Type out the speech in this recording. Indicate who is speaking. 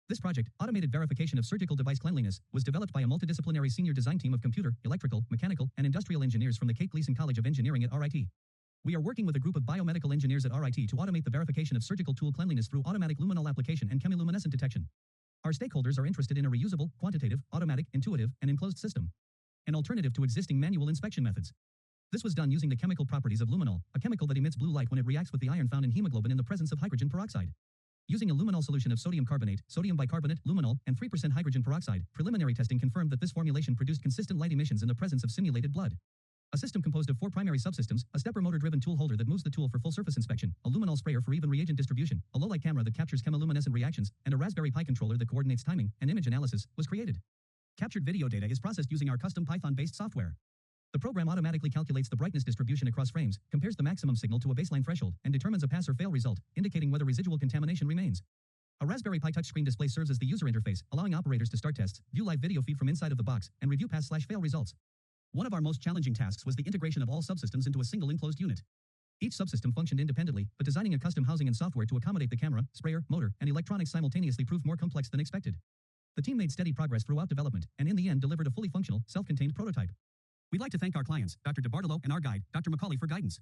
Speaker 1: This project, Automated Verification of Surgical Device Cleanliness, was developed by a multidisciplinary senior design team of computer, electrical, mechanical, and industrial engineers from the Kate Gleason College of Engineering at RIT. We are working with a group of biomedical engineers at RIT to automate the verification of surgical tool cleanliness through automatic luminol application and chemiluminescent detection. Our stakeholders are interested in a reusable, quantitative, automatic, intuitive, and enclosed system. An alternative to existing manual inspection methods. This was done using the chemical properties of luminol, a chemical that emits blue light when it reacts with the iron found in hemoglobin in the presence of hydrogen peroxide. Using a luminol solution of sodium carbonate, sodium bicarbonate, luminol, and 3% hydrogen peroxide, preliminary testing confirmed that this formulation produced consistent light emissions in the presence of simulated blood. A system composed of 4 primary subsystems, a stepper motor-driven tool holder that moves the tool for full surface inspection, a luminol sprayer for even reagent distribution, a low-light camera that captures chemiluminescent reactions, and a Raspberry Pi controller that coordinates timing and image analysis, was created. Captured video data is processed using our custom Python-based software. The program automatically calculates the brightness distribution across frames, compares the maximum signal to a baseline threshold, and determines a pass or fail result, indicating whether residual contamination remains. A Raspberry Pi touchscreen display serves as the user interface, allowing operators to start tests, view live video feed from inside of the box, and review pass/fail results. One of our most challenging tasks was the integration of all subsystems into a single enclosed unit. Each subsystem functioned independently, but designing a custom housing and software to accommodate the camera, sprayer, motor, and electronics simultaneously proved more complex than expected. The team made steady progress throughout development, and in the end delivered a fully functional, self-contained prototype. We'd like to thank our clients, Dr. DeBartolo and our guide, Dr. McCauley, for guidance.